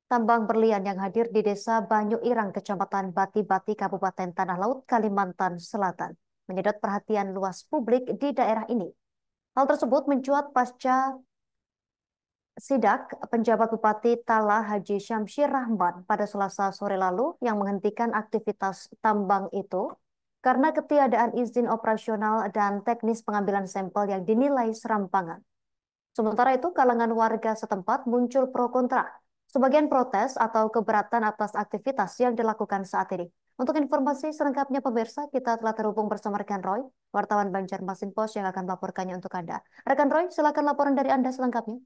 tambang berlian yang hadir di Desa Banyu Irang, Kecamatan Bati-Bati, Kabupaten Tanah Laut, Kalimantan Selatan, menyedot perhatian luas publik di daerah ini. Hal tersebut mencuat pasca sidak penjabat Bupati Tala Haji Syamsir Rahman pada Selasa sore lalu yang menghentikan aktivitas tambang itu karena ketiadaan izin operasional dan teknis pengambilan sampel yang dinilai serampangan. Sementara itu, kalangan warga setempat muncul pro kontra. Sebagian protes atau keberatan atas aktivitas yang dilakukan saat ini. Untuk informasi selengkapnya pemirsa, kita telah terhubung bersama rekan Roy, wartawan Banjarmasin Post yang akan melaporkannya untuk Anda. Rekan Roy, silakan laporan dari Anda selengkapnya.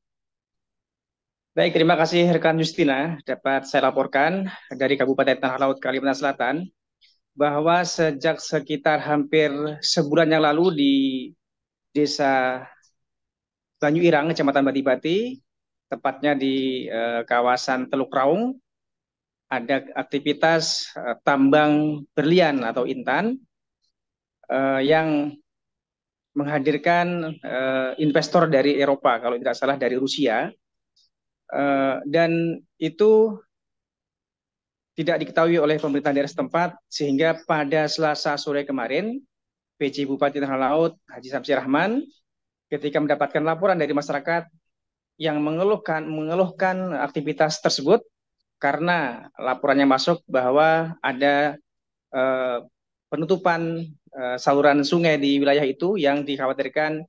Baik, terima kasih rekan Justina. Dapat saya laporkan dari Kabupaten Tanah Laut, Kalimantan Selatan, bahwa sejak sekitar hampir sebulan yang lalu di Desa Banyu Irang, Kecamatan Bati-Bati, tepatnya di kawasan Teluk Raung, ada aktivitas tambang berlian atau intan yang menghadirkan investor dari Eropa, kalau tidak salah dari Rusia, dan itu tidak diketahui oleh pemerintah daerah setempat, sehingga pada Selasa sore kemarin, PJ Bupati Tanah Laut Haji Syamsir Rahman ketika mendapatkan laporan dari masyarakat yang mengeluhkan aktivitas tersebut karena laporannya masuk bahwa ada eh, penutupan saluran sungai di wilayah itu yang dikhawatirkan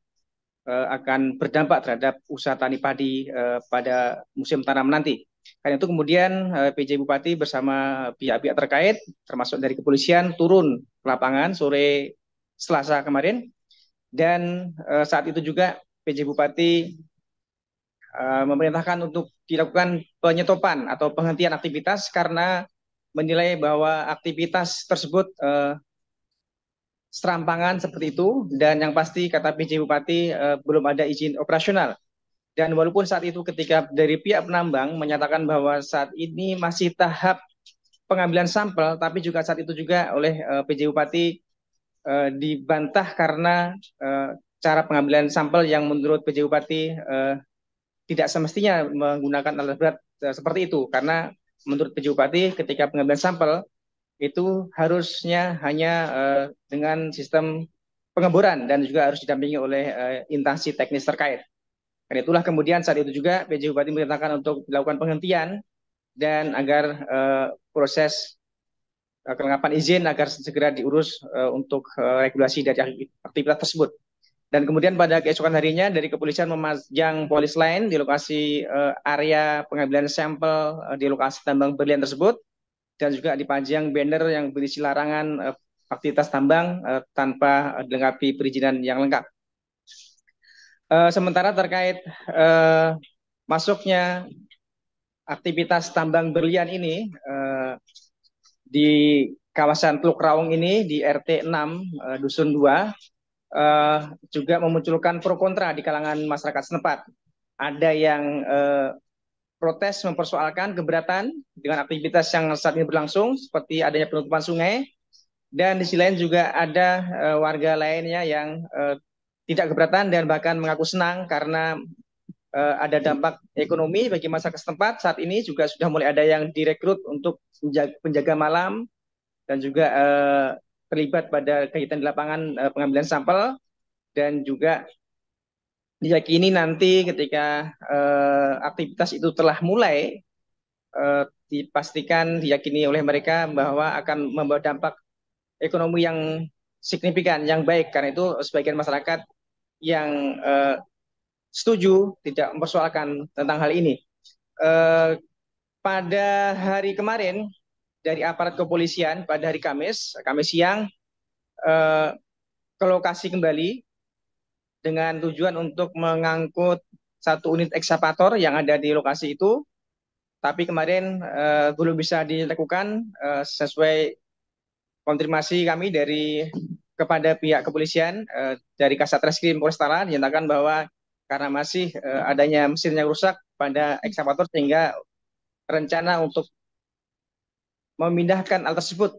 akan berdampak terhadap usaha tani padi pada musim tanam nanti. Karena itu kemudian PJ Bupati bersama pihak-pihak terkait termasuk dari kepolisian turun ke lapangan sore Selasa kemarin, dan saat itu juga PJ Bupati memerintahkan untuk dilakukan penyetopan atau penghentian aktivitas karena menilai bahwa aktivitas tersebut serampangan seperti itu, dan yang pasti kata PJ Bupati belum ada izin operasional. Dan walaupun saat itu ketika dari pihak penambang menyatakan bahwa saat ini masih tahap pengambilan sampel, tapi juga saat itu juga oleh PJ Bupati dibantah karena cara pengambilan sampel yang menurut PJ Bupati tidak semestinya menggunakan alat berat seperti itu, karena menurut PJ Bupati ketika pengambilan sampel itu harusnya hanya dengan sistem pengeboran dan juga harus didampingi oleh instansi teknis terkait. Dan itulah kemudian saat itu juga PJ Bupati memerintahkan untuk dilakukan penghentian dan agar proses kelengkapan izin agar segera diurus untuk regulasi dari aktivitas tersebut. Dan kemudian pada keesokan harinya dari kepolisian memajang polis lain di lokasi area pengambilan sampel di lokasi tambang berlian tersebut, dan juga dipajang banner yang berisi larangan aktivitas tambang tanpa dilengkapi perizinan yang lengkap. Sementara terkait masuknya aktivitas tambang berlian ini di kawasan Teluk Raung ini di RT 6 Dusun 2 juga memunculkan pro kontra di kalangan masyarakat setempat. Ada yang protes mempersoalkan keberatan dengan aktivitas yang saat ini berlangsung seperti adanya penutupan sungai, dan di sisi lain juga ada warga lainnya yang tidak keberatan dan bahkan mengaku senang karena ada dampak ekonomi bagi masyarakat setempat. Saat ini juga sudah mulai ada yang direkrut untuk penjaga malam dan juga terlibat pada kegiatan di lapangan pengambilan sampel, dan juga diyakini nanti ketika aktivitas itu telah mulai dipastikan diyakini oleh mereka bahwa akan membawa dampak ekonomi yang signifikan, yang baik. Karena itu sebagian masyarakat yang setuju tidak mempersoalkan tentang hal ini. Pada hari kemarin dari aparat kepolisian pada hari Kamis siang ke lokasi kembali dengan tujuan untuk mengangkut satu unit ekskavator yang ada di lokasi itu, tapi kemarin belum bisa dilakukan sesuai konfirmasi kami kepada pihak kepolisian dari Kasat Reskrim Polres Tala, dinyatakan bahwa karena masih adanya mesin yang rusak pada ekskavator sehingga rencana untuk memindahkan hal tersebut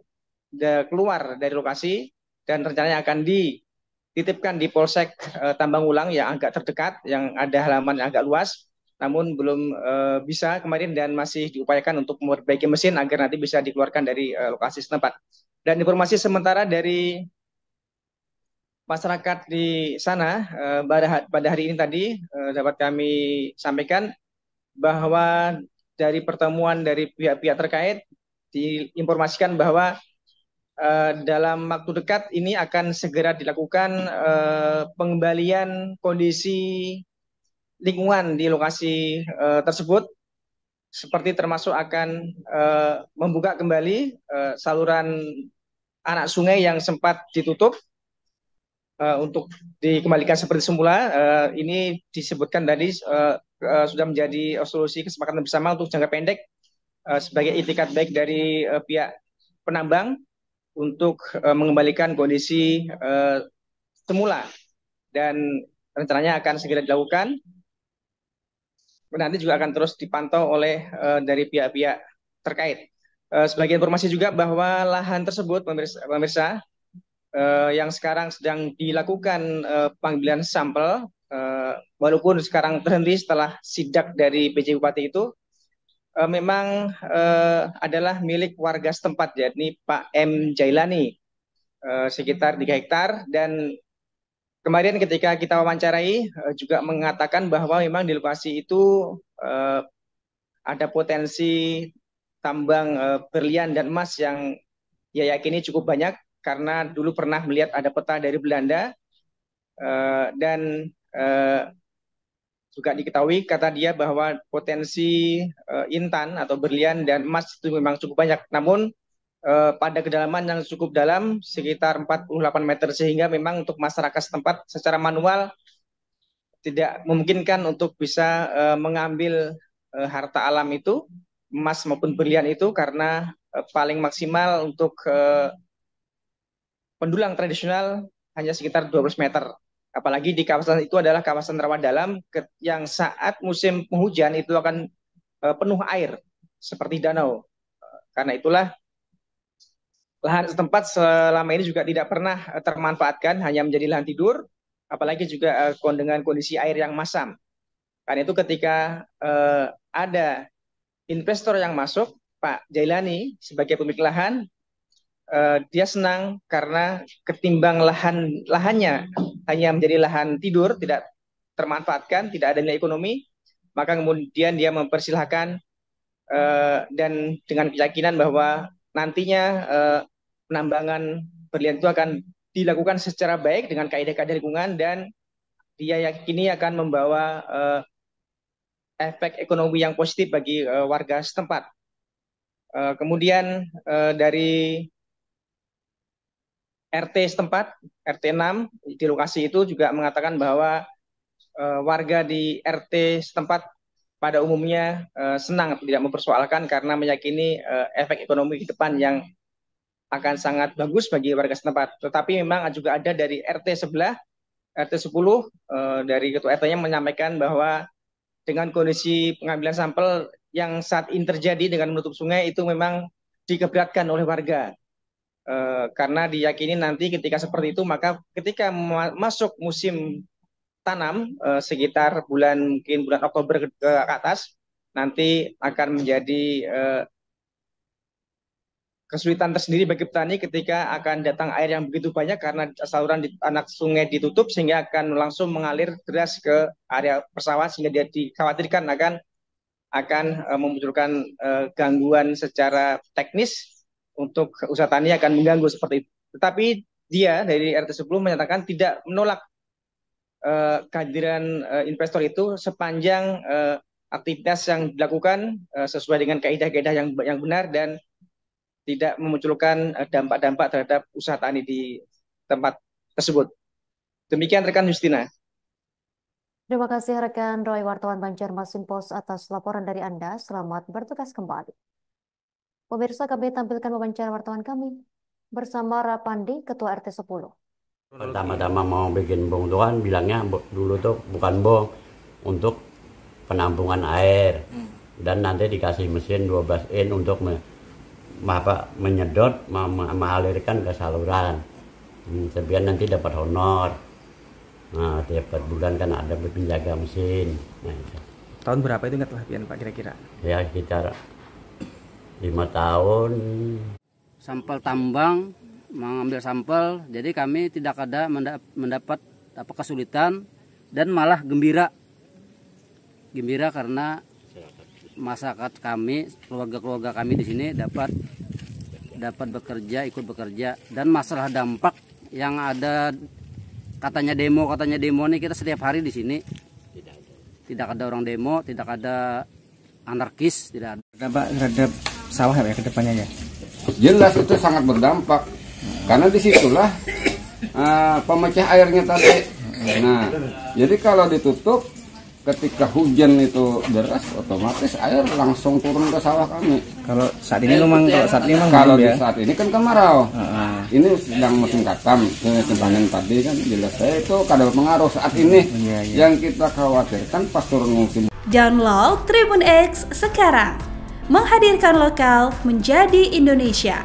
keluar dari lokasi dan rencananya akan dititipkan di Polsek Tambang Ulang yang agak terdekat, yang ada halaman yang agak luas. namun belum bisa kemarin dan masih diupayakan untuk memperbaiki mesin agar nanti bisa dikeluarkan dari lokasi setempat. Dan informasi sementara dari masyarakat di sana pada hari ini tadi dapat kami sampaikan bahwa dari pertemuan dari pihak-pihak terkait diinformasikan bahwa dalam waktu dekat ini akan segera dilakukan pengembalian kondisi lingkungan di lokasi tersebut, seperti termasuk akan membuka kembali saluran anak sungai yang sempat ditutup untuk dikembalikan seperti semula. Ini disebutkan tadi sudah menjadi solusi kesepakatan bersama untuk jangka pendek sebagai itikat baik dari pihak penambang untuk mengembalikan kondisi semula, dan rencananya akan segera dilakukan. Nanti juga akan terus dipantau oleh dari pihak-pihak terkait. Sebagai informasi juga bahwa lahan tersebut, pemirsa, yang sekarang sedang dilakukan pengambilan sampel, walaupun sekarang terhenti setelah sidak dari PJ Bupati itu, memang adalah milik warga setempat, yakni Pak M. Jailani, sekitar 3 hektar. Dan kemarin ketika kita wawancarai juga mengatakan bahwa memang di lokasi itu ada potensi tambang berlian dan emas yang ia yakini cukup banyak, karena dulu pernah melihat ada peta dari Belanda, dan juga diketahui, kata dia, bahwa potensi intan atau berlian dan emas itu memang cukup banyak. Namun pada kedalaman yang cukup dalam, sekitar 48 meter, sehingga memang untuk masyarakat setempat secara manual tidak memungkinkan untuk bisa mengambil harta alam itu, emas maupun berlian itu, karena paling maksimal untuk pendulang tradisional hanya sekitar 12 meter. Apalagi di kawasan itu adalah kawasan rawa dalam yang saat musim penghujan itu akan penuh air seperti danau. Karena itulah lahan setempat selama ini juga tidak pernah termanfaatkan, hanya menjadi lahan tidur, apalagi juga dengan kondisi air yang masam. Karena itu ketika ada investor yang masuk, Pak Jailani sebagai pemilik lahan, dia senang karena ketimbang lahannya hanya menjadi lahan tidur, tidak termanfaatkan, tidak ada nilai ekonomi, maka kemudian dia mempersilahkan dan dengan keyakinan bahwa nantinya penambangan berlian itu akan dilakukan secara baik dengan kaidah-kaidah lingkungan, dan dia yakini akan membawa efek ekonomi yang positif bagi warga setempat. Kemudian dari RT setempat, RT 6 di lokasi itu juga mengatakan bahwa warga di RT setempat pada umumnya senang, tidak mempersoalkan, karena meyakini efek ekonomi ke depan yang akan sangat bagus bagi warga setempat. Tetapi memang juga ada dari RT sebelah, RT 10, dari ketua RT-nya menyampaikan bahwa dengan kondisi pengambilan sampel yang saat ini terjadi dengan menutup sungai itu memang dikeberatkan oleh warga. Karena diyakini nanti ketika seperti itu, maka ketika masuk musim tanam sekitar mungkin bulan Oktober ke atas, nanti akan menjadi kesulitan tersendiri bagi petani ketika akan datang air yang begitu banyak, karena saluran di anak sungai ditutup, sehingga akan langsung mengalir deras ke area persawahan, sehingga dia dikhawatirkan akan memunculkan gangguan secara teknis untuk usaha tani, akan mengganggu seperti itu. Tetapi dia dari RT 10 menyatakan tidak menolak kehadiran investor itu sepanjang aktivitas yang dilakukan sesuai dengan kaidah-kaidah yang benar dan tidak memunculkan dampak-dampak terhadap usaha tani di tempat tersebut. Demikian rekan Justina. Terima kasih rekan Roy, wartawan Banjarmasin Post, atas laporan dari Anda. Selamat bertugas kembali. Pemirsa, kami tampilkan wawancara wartawan kami bersama Rapandi, Ketua RT 10. Pertama-tama mau bikin bong itu kan bilangnya dulu tuh bukan bong, untuk penampungan air, dan nanti dikasih mesin 12 in untuk menyedot, mengalirkan ke saluran. Sebiar nanti dapat honor. Nah, tiap bulan kan ada penjaga mesin. Nah, Tahun berapa itu nggak telah pian Pak kira-kira? Ya sekitar 5 tahun. Sampel tambang, mengambil sampel, jadi kami tidak ada mendapat kesulitan dan malah gembira karena masyarakat kami, keluarga kami di sini dapat bekerja, ikut bekerja. Dan masalah dampak yang ada katanya demo nih, kita setiap hari di sini tidak ada orang demo, tidak ada anarkis, tidak ada. Terhadap sawah ya ke depannya ya? Jelas itu sangat berdampak karena disitulah pemecah airnya tadi. Nah, jadi kalau ditutup ketika hujan itu deras, otomatis air langsung turun ke sawah kami. Kalau saat ini memang kalau di saat ini kan kemarau. Ini sedang musim katam, panen padi kan jelas saya itu kadar pengaruh saat ini. Yang kita khawatirkan pas turun musim. Download Tribun X sekarang, menghadirkan lokal menjadi Indonesia.